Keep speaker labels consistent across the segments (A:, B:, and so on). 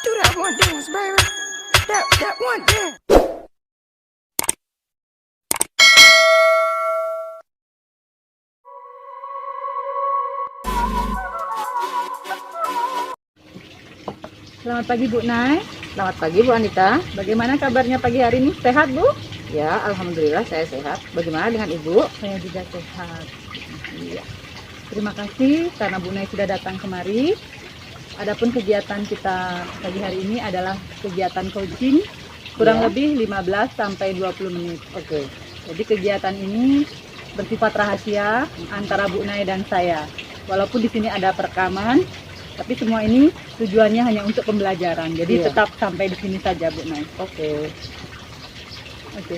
A: Do that one dance, baby. That one dance.
B: Selamat pagi Bu Nay.
C: Selamat pagi Bu Anita.
B: Bagaimana kabarnya pagi hari ini? Sehat Bu?
C: Ya, alhamdulillah saya sehat. Bagaimana dengan Ibu?
B: Saya juga sehat. Iya. Terima kasih karena Bu Nay sudah datang kemari. Adapun kegiatan kita pagi hari ini adalah kegiatan coaching kurang
C: Ya.
B: lebih 15 sampai 20 menit.
C: Oke.
B: Jadi kegiatan ini bersifat rahasia antara Bu Nay dan saya. Walaupun di sini ada perekaman, tapi semua ini tujuannya hanya untuk pembelajaran. Jadi
C: Iya.
B: tetap sampai di sini saja Bu Nay.
C: Oke.
B: Oke.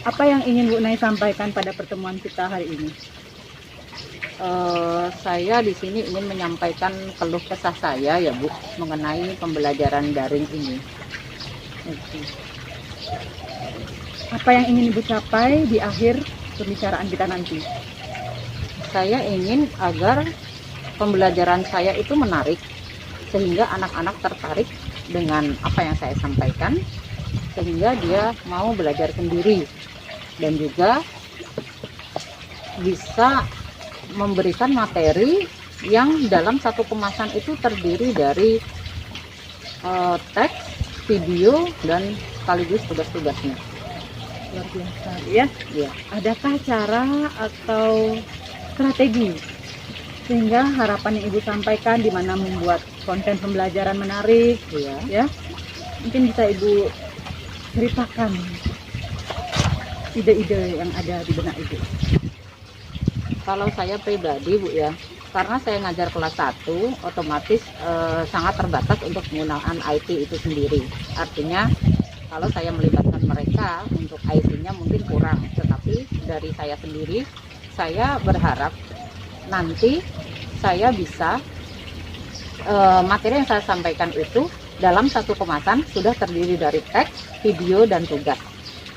B: Apa yang ingin Bu Nay sampaikan pada pertemuan kita hari ini?
C: Saya di sini ingin menyampaikan keluh kesah saya ya Bu mengenai pembelajaran daring ini.
B: Oke. Apa yang ingin Ibu capai di akhir pembicaraan kita nanti?
C: Saya ingin agar pembelajaran saya itu menarik sehingga anak-anak tertarik dengan apa yang saya sampaikan sehingga dia mau belajar sendiri dan juga bisa memberikan materi yang dalam satu kemasan itu terdiri dari teks, video, dan sekaligus tugas-tugasnya.
B: Luar biasa ya.
C: Ya,
B: Adakah cara atau strategi sehingga harapan yang Ibu sampaikan di mana membuat konten pembelajaran menarik
C: ya.
B: mungkin bisa Ibu ceritakan ide-ide yang ada di benak Ibu.
C: Kalau saya pribadi Bu ya, karena saya ngajar kelas 1, otomatis sangat terbatas untuk penggunaan IT itu sendiri. Artinya kalau saya melibatkan mereka untuk IT-nya mungkin kurang, tetapi dari saya sendiri, saya berharap nanti saya bisa materi yang saya sampaikan itu dalam satu kemasan sudah terdiri dari teks, video, dan tugas.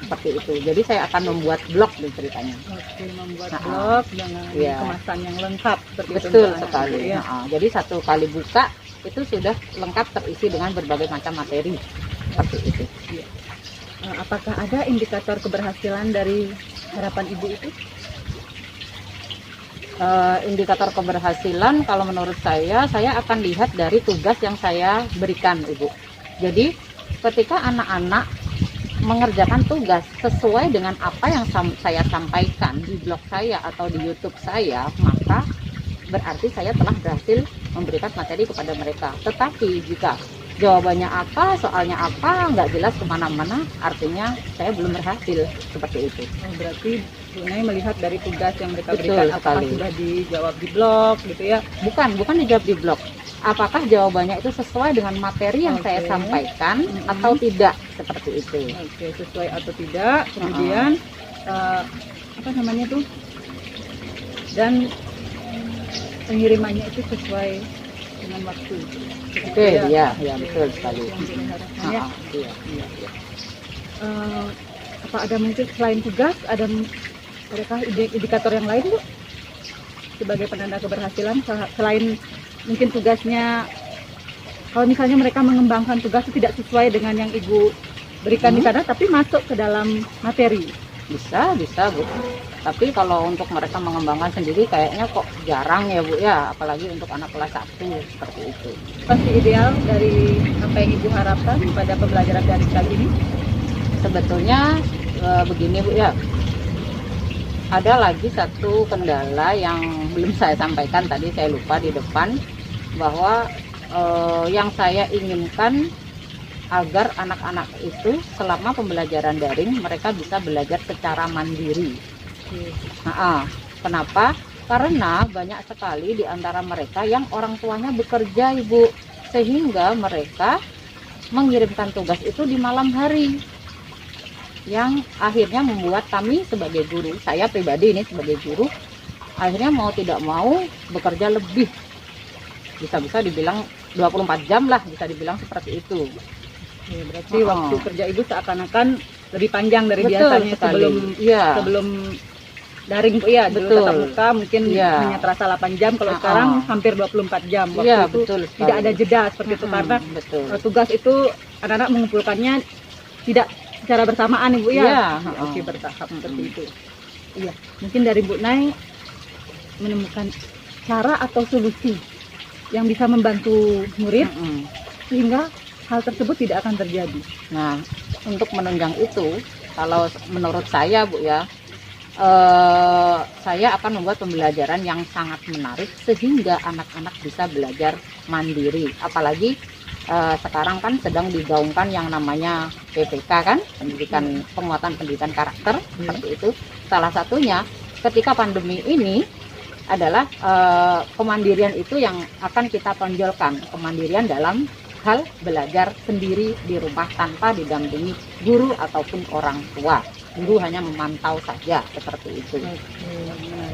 C: Seperti itu. Jadi saya akan membuat blog nih ceritanya.
B: Oke, membuat
C: Nah,
B: blog dengan
C: iya.
B: kemasan yang lengkap seperti itu
C: Betul
B: untuk
C: sekali.
B: anak-anak, ya.
C: Jadi satu kali buka itu sudah lengkap terisi dengan berbagai macam materi. Seperti itu.
B: Apakah ada indikator keberhasilan dari harapan Ibu itu?
C: Indikator keberhasilan kalau menurut saya akan lihat dari tugas yang saya berikan Ibu. Jadi ketika anak-anak mengerjakan tugas sesuai dengan apa yang saya sampaikan di blog saya atau di YouTube saya, maka berarti saya telah berhasil memberikan materi kepada mereka. Tetapi jika jawabannya apa, soalnya apa, nggak jelas kemana-mana, artinya saya belum berhasil. Seperti itu.
B: Berarti Bu Nay melihat dari tugas yang mereka
C: Betul
B: berikan apakah
C: sekali.
B: sudah dijawab di blog gitu ya?
C: Bukan dijawab di blog. Apakah jawabannya itu sesuai dengan materi yang saya
B: Oke.
C: sampaikan atau tidak, seperti itu.
B: Oke, sesuai atau tidak, kemudian apa namanya tuh, dan pengirimannya itu sesuai dengan waktu.
C: Oke, ya betul sekali.
B: Yang Bu Nay harapkan, ya.
C: Iya.
B: Apa ada mungkin selain tugas, adakah indikator yang lain Bu? Sebagai penanda keberhasilan selain mungkin tugasnya, kalau misalnya mereka mengembangkan tugas itu tidak sesuai dengan yang Ibu berikan di sana, tapi masuk ke dalam materi.
C: Bisa Bu. Tapi kalau untuk mereka mengembangkan sendiri kayaknya kok jarang ya Bu ya, apalagi untuk anak kelas 1 seperti itu.
B: Pasti ideal dari apa yang Ibu harapkan pada pembelajaran daring kali ini.
C: Sebetulnya begini Bu ya. Ada lagi satu kendala yang belum saya sampaikan tadi, saya lupa di depan, bahwa yang saya inginkan agar anak-anak itu selama pembelajaran daring mereka bisa belajar secara mandiri. Kenapa? Karena banyak sekali di antara mereka yang orang tuanya bekerja Ibu, sehingga mereka mengirimkan tugas itu di malam hari, yang akhirnya membuat kami sebagai guru, saya pribadi ini sebagai guru, akhirnya mau tidak mau bekerja lebih, bisa dibilang 24 jam lah, bisa dibilang seperti itu.
B: Ya, berarti waktu kerja Ibu seakan-akan lebih panjang dari
C: Betul
B: biasanya
C: sekali.
B: sebelum
C: Iya.
B: sebelum daring Bu ya, dulu
C: Betul.
B: tatap muka mungkin
C: Iya.
B: hanya terasa 8 jam, kalau
C: Ah,
B: sekarang
C: ah.
B: hampir 24 jam. Waktu
C: Iya,
B: itu
C: betul sekali.
B: tidak ada jeda seperti itu, karena
C: betul.
B: tugas itu anak-anak mengumpulkannya tidak secara bersamaan Ibu ya.
C: Iya,
B: Oke,
C: heeh.
B: bertahap seperti itu. Iya, mungkin dari Bu Nay menemukan cara atau solusi yang bisa membantu murid
C: Mm-mm.
B: sehingga hal tersebut tidak akan terjadi.
C: Nah, untuk menunjang itu, kalau menurut saya Bu ya, saya akan membuat pembelajaran yang sangat menarik sehingga anak-anak bisa belajar mandiri. Apalagi sekarang kan sedang digaungkan yang namanya PPK kan, pendidikan penguatan pendidikan karakter seperti itu. Salah satunya ketika pandemi ini adalah kemandirian itu yang akan kita tonjolkan, kemandirian dalam hal belajar sendiri di rumah tanpa didampingi guru ataupun orang tua. Guru hanya memantau saja seperti itu.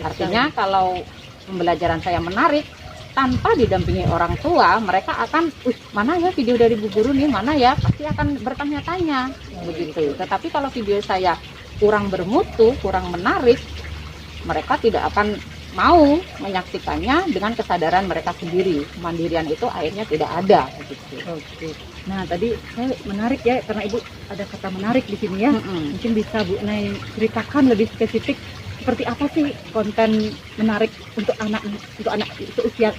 C: Artinya kalau pembelajaran saya menarik tanpa didampingi orang tua, mereka akan, mana ya video dari Bu Guru nih, mana ya, pasti akan bertanya-tanya begitu. Tetapi kalau video saya kurang bermutu, kurang menarik, mereka tidak akan mau menyaksikannya dengan kesadaran mereka sendiri. Kemandirian itu akhirnya tidak ada begitu.
B: Oke. Nah, tadi saya menarik ya, karena Ibu ada kata menarik di sini ya.
C: Mm-mm.
B: Mungkin bisa Bu Nay ceritakan lebih spesifik seperti apa sih konten menarik untuk anak usia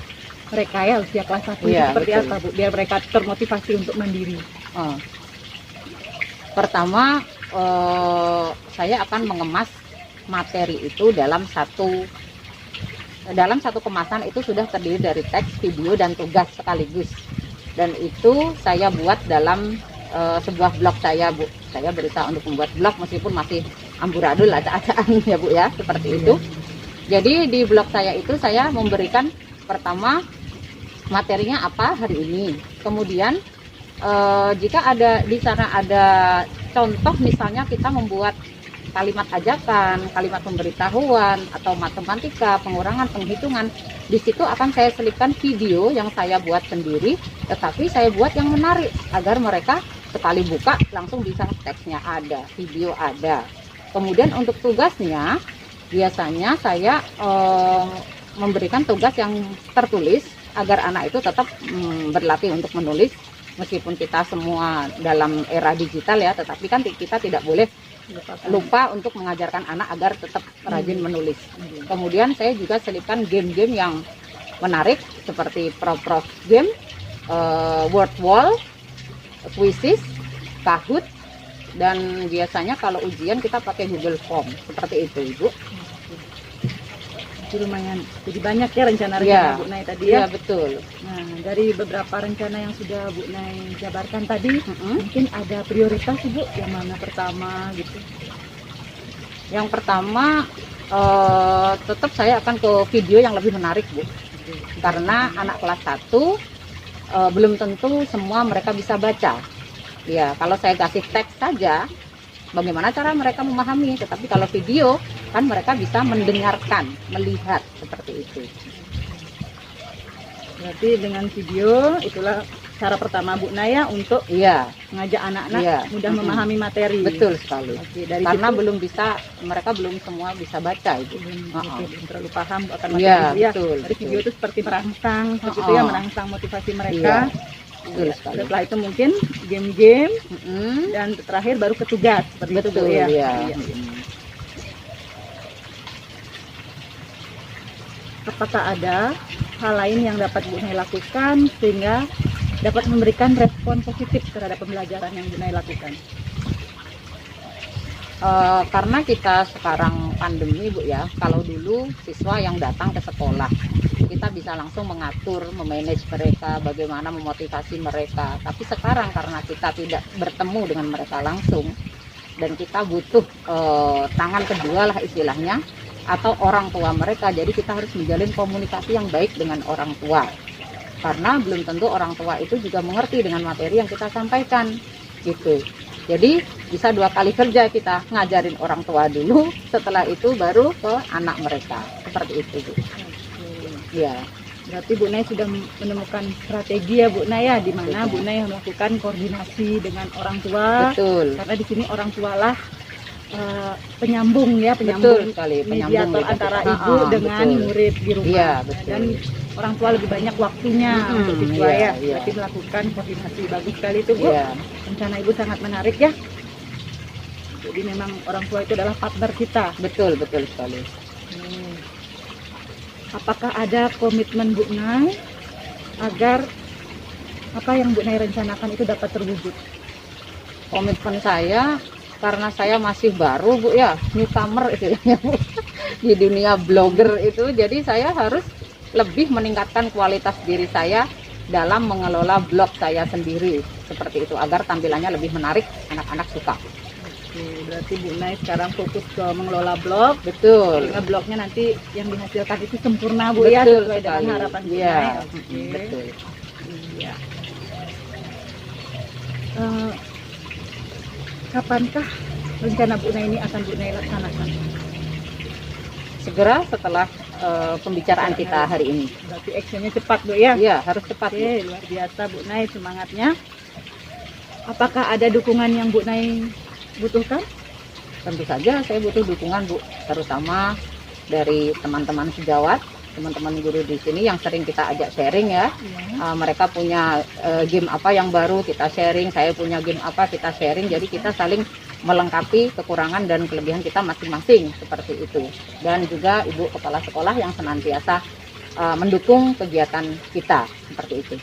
B: mereka ya, usia kelas 1
C: Iya,
B: seperti
C: betul.
B: apa Bu, biar mereka termotivasi untuk mandiri.
C: Oh. Pertama, saya akan mengemas materi itu dalam satu kemasan. Itu sudah terdiri dari teks, video, dan tugas sekaligus. Dan itu saya buat dalam sebuah blog saya, Bu. Saya berusaha untuk membuat blog meskipun masih amburadul, acak-acakan ya Bu ya, seperti itu. Jadi di blog saya itu saya memberikan pertama materinya apa hari ini. Kemudian jika ada di sana ada contoh, misalnya kita membuat kalimat ajakan, kalimat pemberitahuan, atau matematika, pengurangan, penghitungan, di situ akan saya selipkan video yang saya buat sendiri, tetapi saya buat yang menarik agar mereka sekali buka langsung bisa, teksnya ada, video ada. Kemudian untuk tugasnya, biasanya saya memberikan tugas yang tertulis agar anak itu tetap berlatih untuk menulis, meskipun kita semua dalam era digital ya, tetapi kan kita tidak boleh lupa untuk mengajarkan anak agar tetap rajin menulis. Kemudian saya juga selipkan game-game yang menarik seperti Prof game, word wall, quizzes, Kahoot, dan biasanya kalau ujian kita pakai Google Form seperti itu Ibu.
B: Jadi lumayan, jadi banyak ya rencana
C: Ya,
B: Bu Nay tadi ya.
C: Iya betul.
B: Nah, dari beberapa rencana yang sudah Bu Nay jabarkan tadi,
C: Mm-mm.
B: mungkin ada prioritas Bu, yang mana pertama gitu.
C: Yang pertama tetap saya akan ke video yang lebih menarik Bu, karena anak kelas 1 belum tentu semua mereka bisa baca. Ya, kalau saya kasih teks saja, bagaimana cara mereka memahami? Tetapi kalau video, kan mereka bisa mendengarkan, melihat seperti itu.
B: Berarti dengan video itulah cara pertama Bu Naya untuk
C: Iya,
B: mengajak anak-anak
C: Iya.
B: mudah
C: Mm-mm.
B: memahami materi.
C: betul sekali.
B: Oke, dari
C: Karena
B: situ
C: mereka belum semua bisa baca itu.
B: belum terlalu paham akan materi
C: Iya,
B: itu ya.
C: betul.
B: Dari video itu seperti merangsang, seperti itu
C: Oh.
B: ya, merangsang motivasi mereka.
C: Betul
B: Iya.
C: sekali.
B: Setelah itu mungkin game-game
C: Mm-mm.
B: dan terakhir baru ke tugas seperti itu Bu
C: Betul
B: ya.
C: ya.
B: Iya. Apakah ada hal lain yang dapat Bu Nay lakukan sehingga dapat memberikan respon positif terhadap pembelajaran yang Bu Nay lakukan?
C: Karena kita sekarang pandemi Bu ya, kalau dulu siswa yang datang ke sekolah kita bisa langsung mengatur, memanage mereka, bagaimana memotivasi mereka. Tapi sekarang karena kita tidak bertemu dengan mereka langsung dan kita butuh tangan kedua lah istilahnya, atau orang tua mereka, jadi kita harus menjalin komunikasi yang baik dengan orang tua, karena belum tentu orang tua itu juga mengerti dengan materi yang kita sampaikan gitu. Jadi bisa 2 kali kerja, kita ngajarin orang tua dulu, setelah itu baru ke anak mereka, seperti itu Bu. Ya,
B: Berarti Bu Nay sudah menemukan strategi ya Bu Nay ya, di mana
C: Betul.
B: Bu Nay melakukan koordinasi dengan orang tua.
C: betul.
B: Karena di sini orang tua lah penyambung ya,
C: Betul
B: penyambung
C: sekali, penyambung
B: mediator
C: lidah.
B: antara
C: Ah,
B: ibu dengan
C: betul.
B: murid di rumah.
C: Iya, betul.
B: Dan orang tua lebih banyak waktunya untuk siswa
C: iya,
B: ya.
C: iya.
B: Berarti melakukan koordinasi. Bagus sekali itu Bu.
C: Iya,
B: Rencana ibu sangat menarik ya. Jadi memang orang tua itu adalah partner kita.
C: betul sekali.
B: Apakah ada komitmen Bu Nay agar apa yang Bu Nay rencanakan itu dapat terwujud?
C: Komitmen saya karena saya masih baru Bu ya, newcomer istilahnya Bu, di dunia blogger itu, jadi saya harus lebih meningkatkan kualitas diri saya dalam mengelola blog saya sendiri seperti itu agar tampilannya lebih menarik, anak-anak suka.
B: Oke, berarti Bu Nay sekarang fokus ke mengelola blog.
C: Betul.
B: Sehingga blognya nanti yang dihasilkan itu sempurna Bu ya,
C: Betul
B: sesuai dengan
C: sekali.
B: harapan Bu
C: Iya,
B: Nay. Oke.
C: betul.
B: Iya. Kapankah rencana Bu Nay ini akan Bu Nay laksanakan?
C: Segera setelah pembicaraan kita hari ini.
B: Berarti actionnya cepat Bu ya?
C: Iya, harus cepat Bu.
B: Oke, luar biasa Bu Nay semangatnya. Apakah ada dukungan yang Bu Nay butuhkan?
C: Tentu saja saya butuh dukungan Bu, terutama dari teman-teman sejawat, teman-teman guru di sini yang sering kita ajak sharing ya. Mereka punya game apa yang baru kita sharing, saya punya game apa kita sharing, jadi kita saling melengkapi kekurangan dan kelebihan kita masing-masing seperti itu. Dan juga ibu kepala sekolah yang senantiasa mendukung kegiatan kita seperti itu.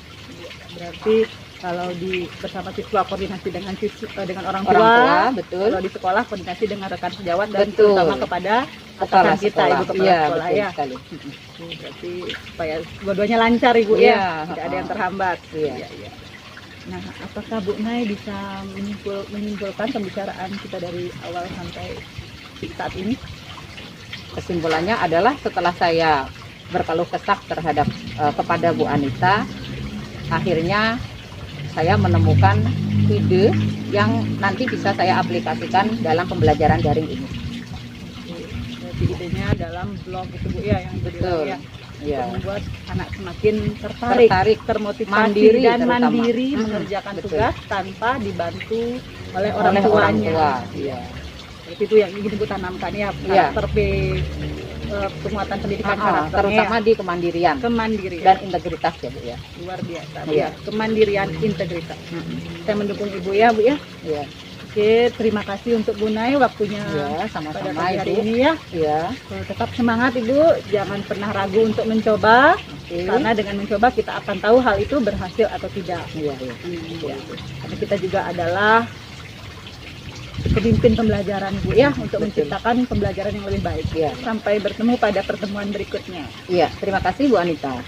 B: Berarti kalau di bersama siswa koordinasi dengan dengan orang
C: Orang
B: tua,
C: tua, betul.
B: kalau di sekolah koordinasi dengan rekan sejawat dan
C: Betul.
B: terutama kepada
C: Kepala
B: atasan kita,
C: sekolah.
B: ibu kepala
C: Iya,
B: sekolah
C: betul
B: ya.
C: sekali.
B: Oke, berarti supaya dua-duanya lancar ibu
C: Iya,
B: ya, tidak ada yang terhambat.
C: Iya.
B: Iya. Nah, apakah Bu Nay bisa menyimpulkan pembicaraan kita dari awal sampai saat ini?
C: Kesimpulannya adalah setelah saya berkeluh kesah terhadap kepada Bu Anita, akhirnya saya menemukan ide yang nanti bisa saya aplikasikan dalam pembelajaran daring ini.
B: Berarti idenya dalam blog itu Bu ya, yang
C: Betul.
B: ya.
C: Ya.
B: Membuat anak semakin tertarik, termotivasi
C: mandiri
B: dan
C: terutama.
B: mandiri
C: Mm-mm,
B: mengerjakan
C: betul.
B: tugas tanpa dibantu oleh
C: Oleh orang
B: tuanya.
C: tua. Iya.
B: Jadi itu yang ingin ibu tanamkan ya,
C: Iya.
B: karakter penguatan pendidikan karakternya,
C: Terutama di kemandirian
B: kemandirian
C: dan integritas ya Bu ya.
B: luar biasa.
C: Iya.
B: Ya, kemandirian, integritas. Saya mendukung ibu ya Bu ya.
C: Iya.
B: Oke, terima kasih untuk Bu Nay waktunya
C: Iya,
B: pada
C: sama-sama
B: pagi hari
C: Ibu.
B: ini ya.
C: Iya.
B: Tetap semangat Ibu, jangan pernah ragu untuk mencoba.
C: Oke.
B: Karena dengan mencoba kita akan tahu hal itu berhasil atau tidak.
C: Iya, iya.
B: Ya. Karena kita juga adalah pemimpin pembelajaran Bu ya, untuk
C: Betul.
B: menciptakan pembelajaran yang lebih baik.
C: Iya.
B: Sampai bertemu pada pertemuan berikutnya.
C: Iya, terima kasih Bu Anita.